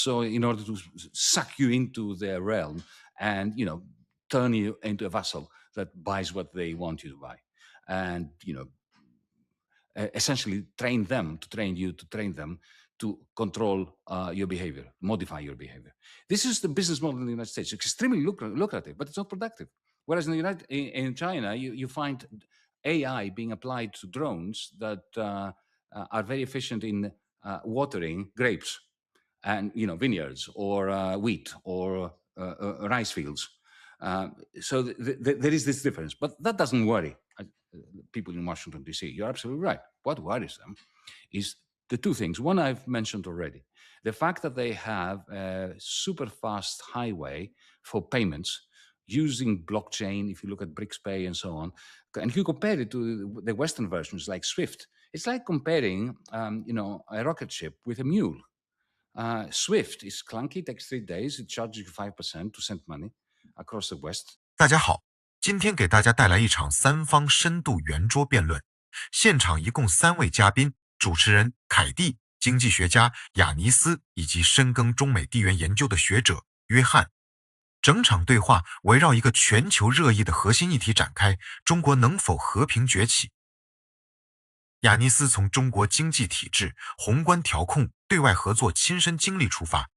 So in order to suck you into their realm and, turn you into a vassal that buys what they want you to buy. And, essentially train them to train you to train them to control your behavior, modify your behavior. This is the business model in the United States. It's extremely lucrative, but it's not productive. Whereas in China, you find AI being applied to drones that are very efficient in watering grapes and vineyards or wheat or rice fields. So there is this difference, but that doesn't worry people in Washington, D.C. You're absolutely right. What worries them is the two things. One I've mentioned already. The fact that they have a super fast highway for payments using blockchain, if you look at BRICS-Pay and so on, and you compare it to the Western versions like SWIFT, it's like comparing, a rocket ship with a mule. SWIFT is clunky, takes 3 days, it charges you 5% to send money across the West. 大家好，今天给大家带来一场三方深度圆桌辩论，现场一共3位嘉宾，主持人凯蒂、经济学家雅尼斯以及深耕中美地缘研究的学者约翰。整场对话围绕一个全球热议的核心议题展开：中国能否和平崛起？雅尼斯从中国经济体制、宏观调控、对外合作亲身经历出发，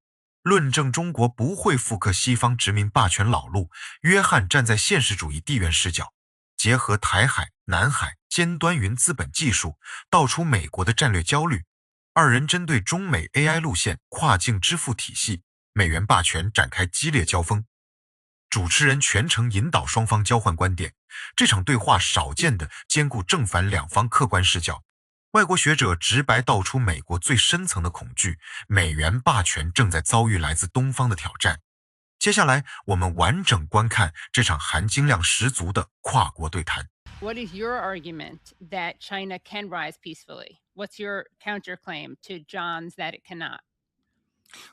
论证中国不会复刻西方殖民霸权老路。约翰站在现实主义地缘视角，结合台海、南海、尖端云资本技术，道出美国的战略焦虑。二人针对中美 AI 路线、跨境支付体系、美元霸权展开激烈交锋。主持人全程引导双方交换观点，这场对话少见的兼顾正反两方客观视角。外国学者直白道出美国最深层的恐惧，美元霸权正在遭遇来自东方的挑战。接下来，我们完整观看这场含金量十足的跨国对谈。What is your argument that China can rise peacefully? What's your counterclaim to John's that it cannot?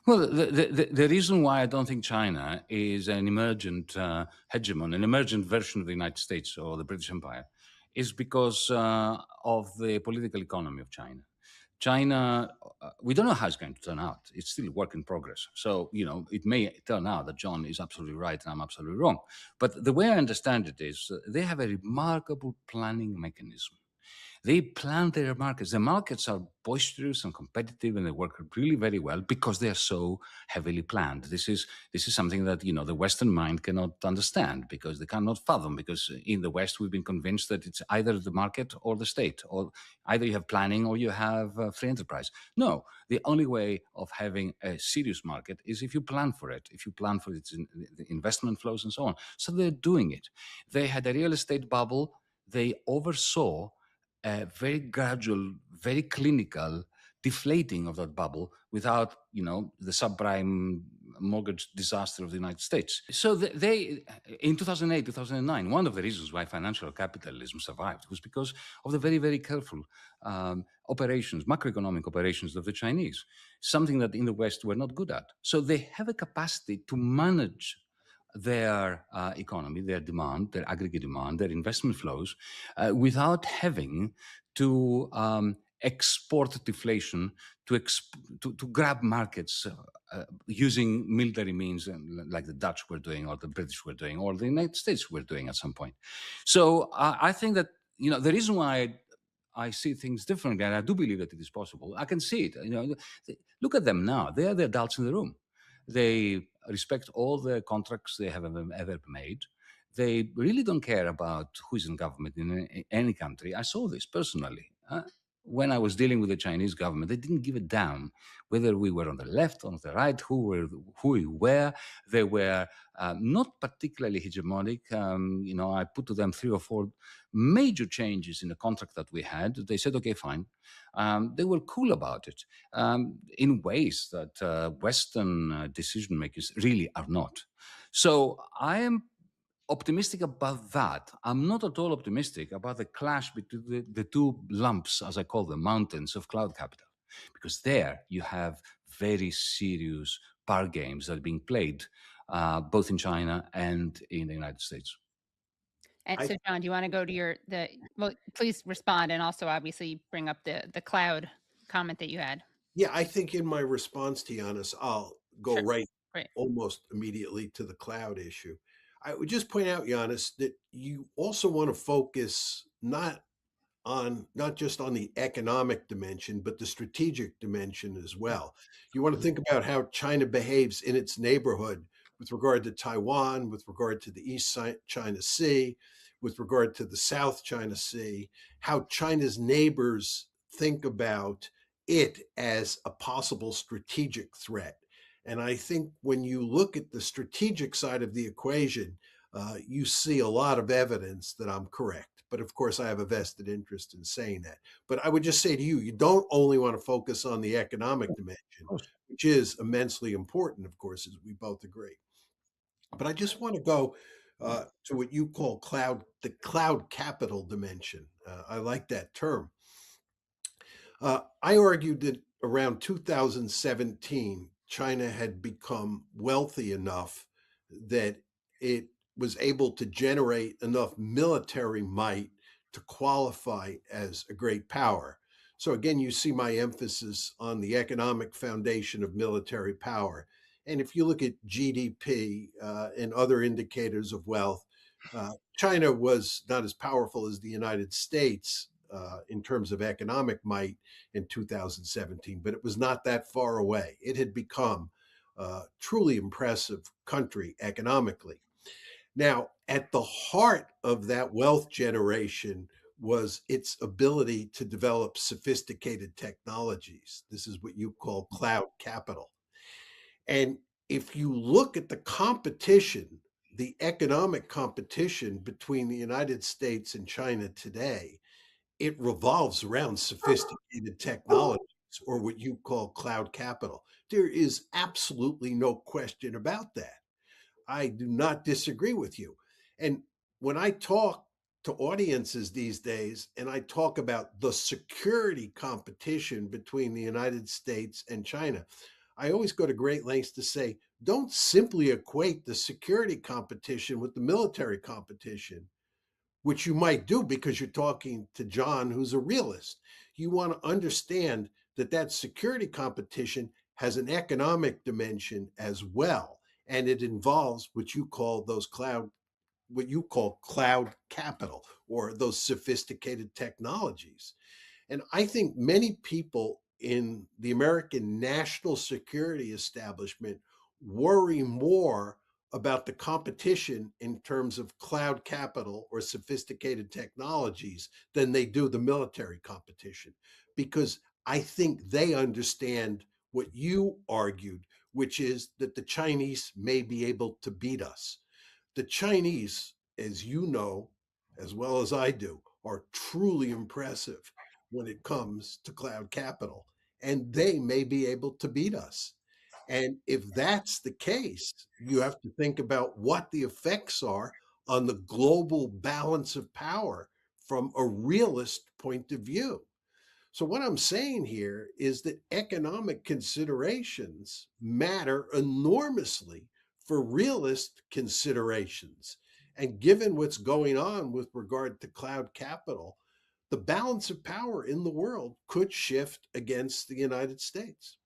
Well, the reason why I don't think China is an emergent hegemon, an emergent version of the United States or the British Empire, is because of the political economy of China. China, we don't know how it's going to turn out. It's still a work in progress. So, it may turn out that John is absolutely right and I'm absolutely wrong. But the way I understand it is they have a remarkable planning mechanism. They plan their markets. The markets are boisterous and competitive, and they work really very well because they are so heavily planned. This is something that the Western mind cannot understand because they cannot fathom. Because in the West, we've been convinced that it's either the market or the state, or either you have planning or you have free enterprise. No, the only way of having a serious market is if you plan for it. If you plan for its the investment flows and so on. So they're doing it. They had a real estate bubble. They oversaw a very gradual, very clinical deflating of that bubble without, the subprime mortgage disaster of the United States. So they in 2008, 2009, one of the reasons why financial capitalism survived was because of the very, very careful operations, macroeconomic operations of the Chinese, something that in the West we're not good at. So they have a capacity to manage their economy, their demand, their aggregate demand, their investment flows, without having to export deflation to grab markets using military means, like the Dutch were doing, or the British were doing, or the United States were doing at some point. So I think that the reason why I see things differently, and I do believe that it is possible. I can see it. Look at them now; they are the adults in the room. They respect all the contracts they have ever made. They really don't care about who is in government in any country. I saw this personally. When I was dealing with the Chinese government, they didn't give a damn whether we were on the left, on the right, who we were. They were not particularly hegemonic. I put to them 3 or 4 major changes in the contract that we had. They said, okay, fine. They were cool about it in ways that Western decision makers really are not. So I am optimistic about that. I'm not at all optimistic about the clash between the two lumps, as I call them, mountains of cloud capital, because there you have very serious power games that are being played both in China and in the United States. And so, John, do you want to go to well, please respond, and also obviously bring up the cloud comment that you had. Yeah, I think in my response to Giannis, I'll go Sure. right Right. almost immediately to the cloud issue. I would just point out, Giannis, that you also want to focus not just on the economic dimension, but the strategic dimension as well. You want to think about how China behaves in its neighborhood with regard to Taiwan, with regard to the East China Sea, with regard to the South China Sea, how China's neighbors think about it as a possible strategic threat. And I think when you look at the strategic side of the equation, you see a lot of evidence that I'm correct. But of course, I have a vested interest in saying that. But I would just say to you, you don't only want to focus on the economic dimension, which is immensely important, of course, as we both agree. But I just want to go to what you call the cloud capital dimension. I like that term. I argued that around 2017, China had become wealthy enough that it was able to generate enough military might to qualify as a great power. So again, you see my emphasis on the economic foundation of military power. And if you look at GDP and other indicators of wealth, China was not as powerful as the United States in terms of economic might in 2017, but it was not that far away. It had become a truly impressive country economically. Now, at the heart of that wealth generation was its ability to develop sophisticated technologies. This is what you call cloud capital. And if you look at the competition, the economic competition between the United States and China today, it revolves around sophisticated technologies or what you call cloud capital. There is absolutely no question about that. I do not disagree with you. And when I talk to audiences these days and I talk about the security competition between the United States and China, I always go to great lengths to say, don't simply equate the security competition with the military competition, which you might do because you're talking to John, who's a realist. You want to understand that that security competition has an economic dimension as well, and it involves what you call cloud capital or those sophisticated technologies. And I think many people in the American national security establishment worry more about the competition in terms of cloud capital or sophisticated technologies than they do the military competition, because I think they understand what you argued, which is that the Chinese may be able to beat us. The Chinese, as you know, as well as I do, are truly impressive when it comes to cloud capital, and they may be able to beat us. And if that's the case, you have to think about what the effects are on the global balance of power from a realist point of view. So, what I'm saying here is that economic considerations matter enormously for realist considerations. And given what's going on with regard to cloud capital, the balance of power in the world could shift against the United States.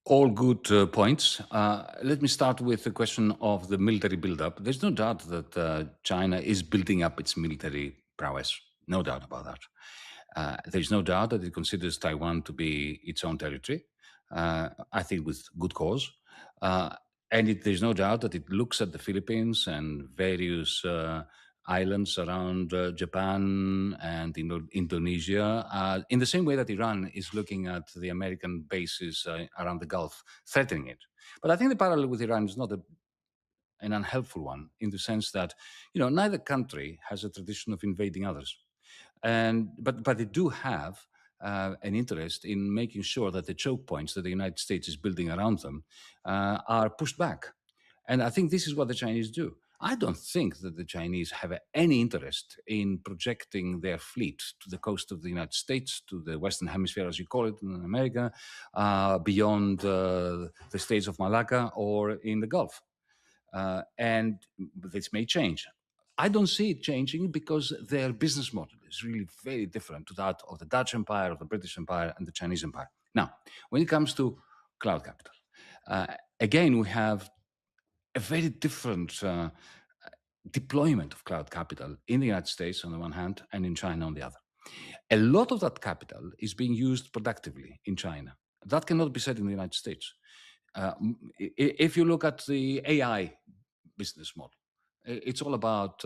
All good points. Let me start with the question of the military buildup. There's no doubt that China is building up its military prowess. No doubt about that. There's no doubt that it considers Taiwan to be its own territory. I think with good cause. There's no doubt that it looks at the Philippines and various islands around Japan and Indonesia in the same way that Iran is looking at the American bases around the Gulf, threatening it. But I think the parallel with Iran is not an unhelpful one, in the sense that neither country has a tradition of invading others, but they do have an interest in making sure that the choke points that the United States is building around them are pushed back. And I think this is what the Chinese do. I don't think that the Chinese have any interest in projecting their fleet to the coast of the United States, to the Western Hemisphere, as you call it in America, beyond the States of Malacca or in the Gulf. And this may change. I don't see it changing because their business model is really very different to that of the Dutch Empire, of the British Empire, and the Chinese Empire. Now, when it comes to cloud capital, again, we have a very different deployment of cloud capital in the United States on the one hand and in China on the other. A lot of that capital is being used productively in China. That cannot be said in the United States. If you look at the AI business model, it's all about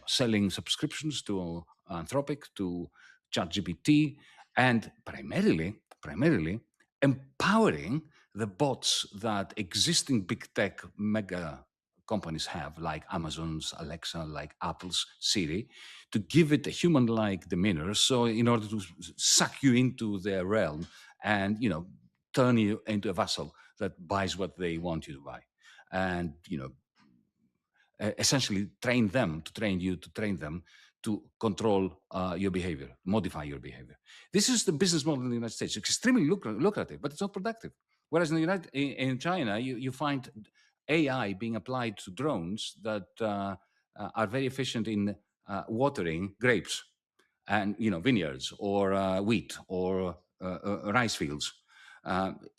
selling subscriptions to Anthropic, to ChatGPT, and primarily empowering the bots that existing big tech mega companies have, like Amazon's Alexa, like Apple's Siri, to give it a human-like demeanor. So in order to suck you into their realm and turn you into a vassal that buys what they want you to buy, and essentially train them to train you to train them to control your behavior, modify your behavior. This is the business model in the United States. Extremely lucrative, but it's not productive. Whereas in China, you find AI being applied to drones that are very efficient in watering grapes and vineyards or wheat or rice fields.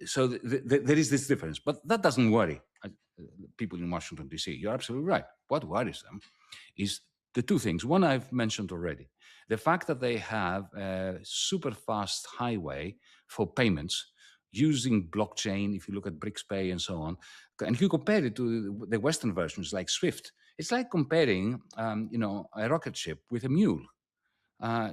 So there is this difference, but that doesn't worry people in Washington, D.C. You're absolutely right. What worries them is the two things. One I've mentioned already, the fact that they have a super fast highway for payments using blockchain. If you look at BRICS-Pay and so on, and if you compare it to the Western versions like SWIFT, it's like comparing a rocket ship with a mule.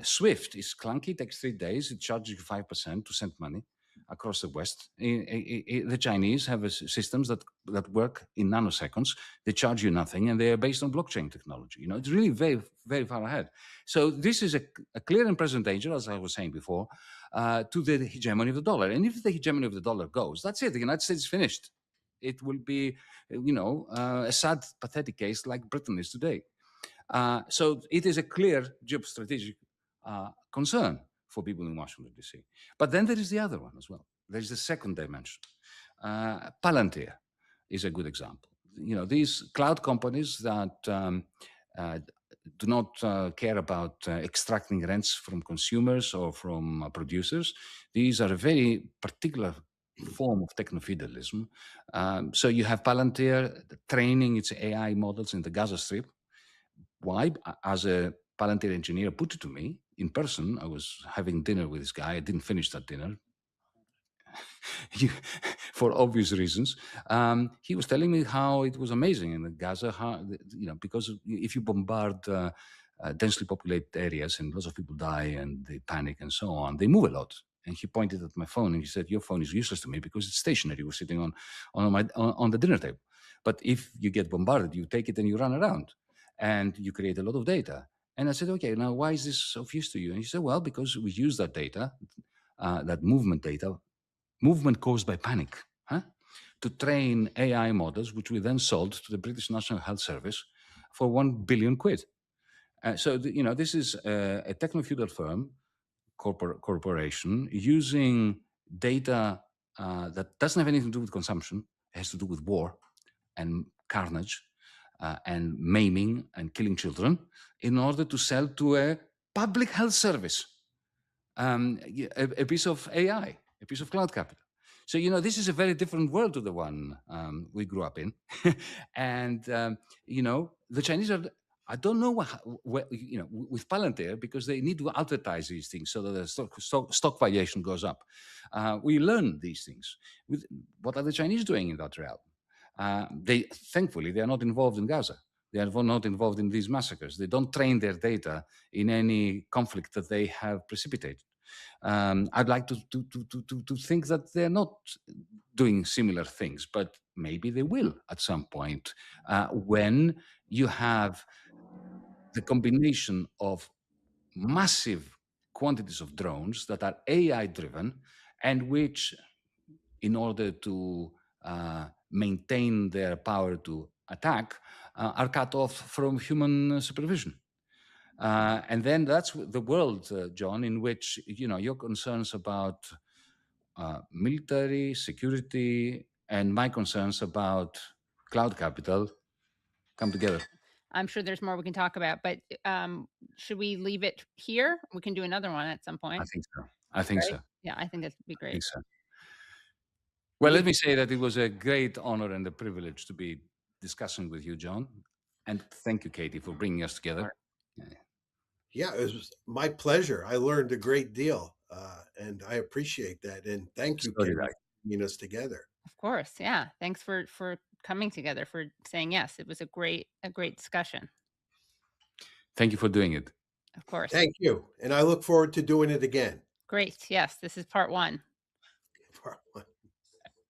SWIFT is clunky, takes 3 days, it charges you 5% to send money across the West. The Chinese have systems that work in nanoseconds. They charge you nothing, and they are based on blockchain technology. It's really very, very far ahead. So this is a clear and present danger, as I was saying before, to the hegemony of the dollar. And if the hegemony of the dollar goes, that's it. The United States is finished. It will be, a sad, pathetic case like Britain is today. So it is a clear geostrategic concern for people in Washington, D.C. But then there is the other one as well. There is the second dimension. Palantir is a good example. These cloud companies that do not care about extracting rents from consumers or from producers. These are a very particular form of techno-feudalism. So you have Palantir training its AI models in the Gaza Strip. Why? As a Palantir engineer put it to me in person, I was having dinner with this guy. I didn't finish that dinner for obvious reasons. He was telling me how it was amazing in Gaza, because if you bombard densely populated areas and lots of people die and they panic and so on, they move a lot. And he pointed at my phone and he said, "Your phone is useless to me because it's stationary. It was sitting on the dinner table. But if you get bombarded, you take it and you run around. And you create a lot of data." And I said, "Okay, now why is this of use to you?" And he said, "Well, because we use that data, that movement data, movement caused by panic, to train AI models, which we then sold to the British National Health Service for £1 billion. So, this is a techno-feudal firm, corporation, using data that doesn't have anything to do with consumption. It has to do with war and carnage and maiming and killing children in order to sell to a public health service a piece of AI, a piece of cloud capital. So, this is a very different world to the one we grew up in. And, the Chinese are, I don't know with Palantir, because they need to advertise these things so that the stock valuation goes up. We learn these things. What are the Chinese doing in that realm? Thankfully, they are not involved in Gaza. They are not involved in these massacres. They don't train their data in any conflict that they have precipitated. I'd like to think that they're not doing similar things, but maybe they will at some point when you have the combination of massive quantities of drones that are AI-driven and which, in order to maintain their power to attack, are cut off from human supervision. And then that's the world, John, in which your concerns about military security and my concerns about cloud capital come together. I'm sure there's more we can talk about, but should we leave it here? We can do another one at some point. I think so. I think Right? so. Yeah, I think that'd be I great. think so. Well, let me say that it was a great honor and a privilege to be discussing with you, John. And thank you, Katie, for bringing us together. Yeah, it was my pleasure. I learned a great deal, and I appreciate that. And thank you, So Katie, did I. for bringing us together. Of course, yeah. Thanks for coming together, for saying yes. It was a great discussion. Thank you for doing it. Of course. Thank you. And I look forward to doing it again. Great. Yes, this is part 1. Part 1.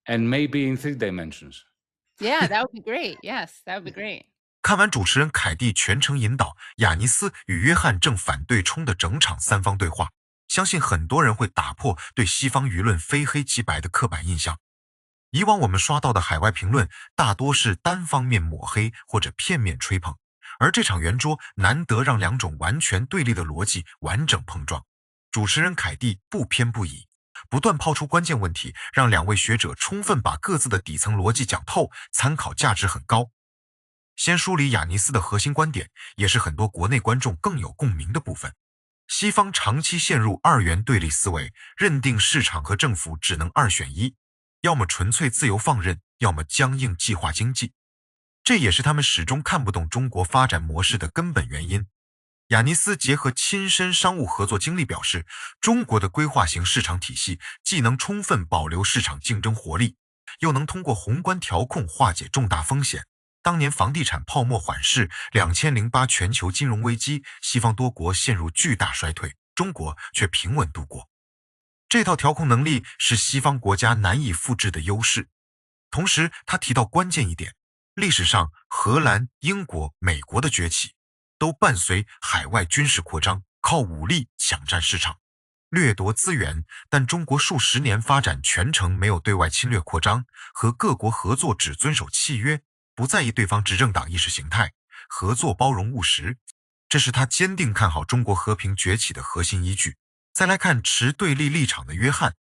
And maybe in 3 dimensions. Yeah, that would be great. Yes, that would be great. 看完主持人凯蒂全程引导雅尼斯与约翰正反对冲的整场3方对话，相信很多人会打破对西方舆论非黑即白的刻板印象。以往我们刷到的海外评论大多是单方面抹黑或者片面吹捧，而这场圆桌难得让2种完全对立的逻辑完整碰撞。主持人凯蒂不偏不倚，不断抛出关键问题，让2位学者充分把各自的底层逻辑讲透，参考价值很高。先梳理雅尼斯的核心观点，也是很多国内观众更有共鸣的部分。西方长期陷入2元对立思维，认定市场和政府只能2选1，要么纯粹自由放任，要么僵硬计划经济。这也是他们始终看不懂中国发展模式的根本原因。雅尼斯结合亲身商务合作经历表示，中国的规划型市场体系既能充分保留市场竞争活力，又能通过宏观调控化解重大风险。当年房地产泡沫缓释，2008全球金融危机，西方多国陷入巨大衰退，中国却平稳度过。这套调控能力是西方国家难以复制的优势。同时他提到关键一点，历史上荷兰、英国、美国的崛起都伴随海外军事扩张，靠武力抢占市场，掠夺资源，但中国数十年发展全程没有对外侵略扩张，和各国合作只遵守契约，不在意对方执政党意识形态，合作包容务实，这是他坚定看好中国和平崛起的核心依据。再来看持对立立场的约翰，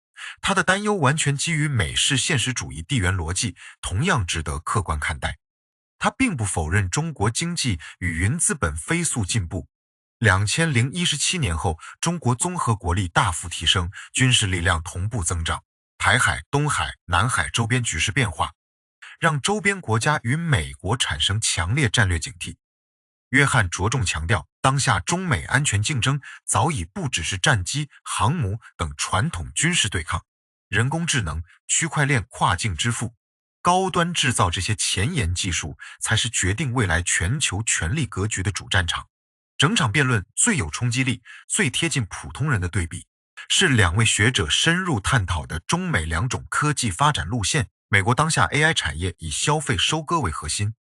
他的担忧完全基于美式现实主义地缘逻辑，同样值得客观看待。他并不否认中国经济与云资本飞速进步。2017年后，中国综合国力大幅提升，军事力量同步增长，台海、东海、南海周边局势变化，让周边国家与美国产生强烈战略警惕。约翰着重强调，当下中美安全竞争早已不只是战机、航母等传统军事对抗，人工智能、区块链、跨境支付、高端制造这些前沿技术才是决定未来全球权力格局的主战场。整场辩论最有冲击力、最贴近普通人的对比，是2位学者深入探讨的中美2种科技发展路线。美国当下 AI 产业以消费收割为核心，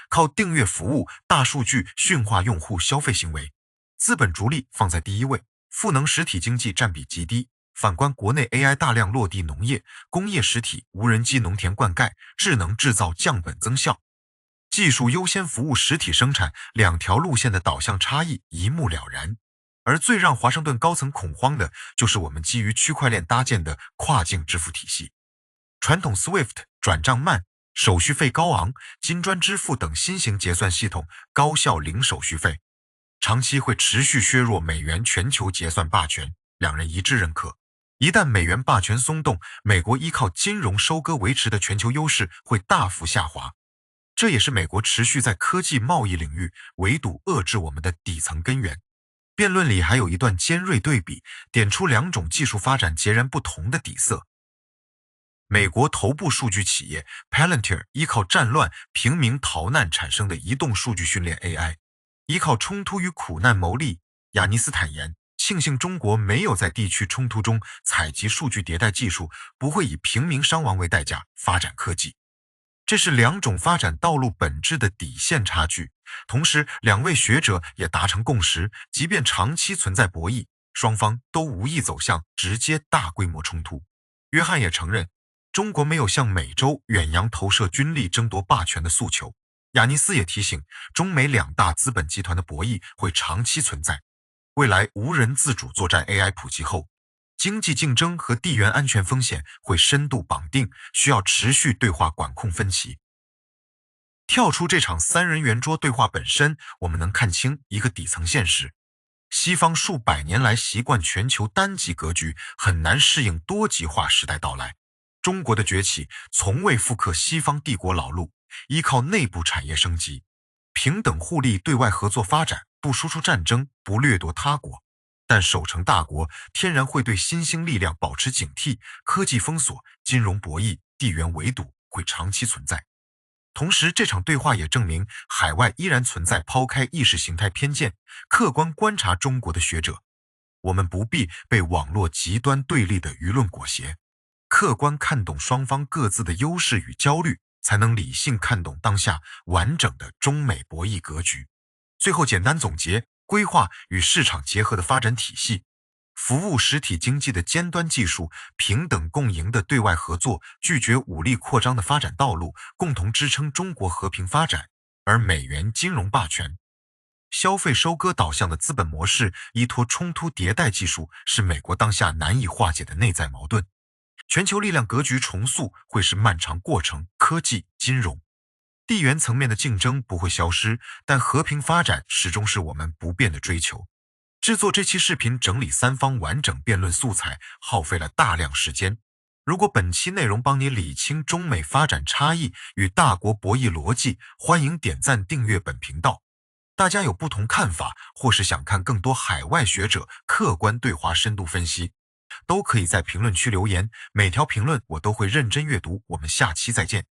靠订阅服务、大数据驯化用户消费行为，资本逐利放在第一位，赋能实体经济占比极低。反观国内 AI 大量落地农业、工业实体、无人机农田灌溉、智能制造降本增效，技术优先服务实体生产，2条路线的导向差异一目了然。而最让华盛顿高层恐慌的就是我们基于区块链搭建的跨境支付体系。传统 SWIFT 转账慢，手续费高昂，金砖支付等新型结算系统高效零手续费，长期会持续削弱美元全球结算霸权，2人一致认可。一旦美元霸权松动，美国依靠金融收割维持的全球优势会大幅下滑，这也是美国持续在科技贸易领域围堵遏制我们的底层根源。辩论里还有一段尖锐对比，点出2种技术发展截然不同的底色。美国头部数据企业 Palantir 依靠战乱、平民逃难产生的移动数据训练 AI， 依靠冲突与苦难牟利。雅尼斯坦言，庆幸中国没有在地区冲突中采集数据迭代技术，不会以平民伤亡为代价发展科技。这是2种发展道路本质的底线差距。同时2位学者也达成共识，即便长期存在博弈，双方都无意走向直接大规模冲突。约翰也承认，中国没有向美洲远洋投射军力争夺霸权的诉求。雅尼斯也提醒，中美2大资本集团的博弈会长期存在。未来无人自主作战 AI 普及后，经济竞争和地缘安全风险会深度绑定，需要持续对话管控分歧。跳出这场3人圆桌对话本身，我们能看清一个底层现实：西方数百年来习惯全球单极格局，很难适应多极化时代到来。中国的崛起从未复刻西方帝国老路，依靠内部产业升级，平等互利，对外合作发展，不输出战争，不掠夺他国。但守成大国天然会对新兴力量保持警惕，科技封锁、金融博弈、地缘围堵会长期存在。同时，这场对话也证明，海外依然存在抛开意识形态偏见，客观观察中国的学者。我们不必被网络极端对立的舆论裹挟，客观看懂双方各自的优势与焦虑，才能理性看懂当下完整的中美博弈格局。最后简单总结，规划与市场结合的发展体系，服务实体经济的尖端技术，平等共赢的对外合作，拒绝武力扩张的发展道路，共同支撑中国和平发展。而美元金融霸权、消费收割导向的资本模式，依托冲突迭代技术，是美国当下难以化解的内在矛盾。全球力量格局重塑会是漫长过程，科技、金融、地缘层面的竞争不会消失，但和平发展始终是我们不变的追求。制作这期视频整理三方完整辩论素材，耗费了大量时间。如果本期内容帮你理清中美发展差异与大国博弈逻辑，欢迎点赞订阅本频道。大家有不同看法，或是想看更多海外学者客观对话深度分析，都可以在评论区留言，每条评论我都会认真阅读。我们下期再见。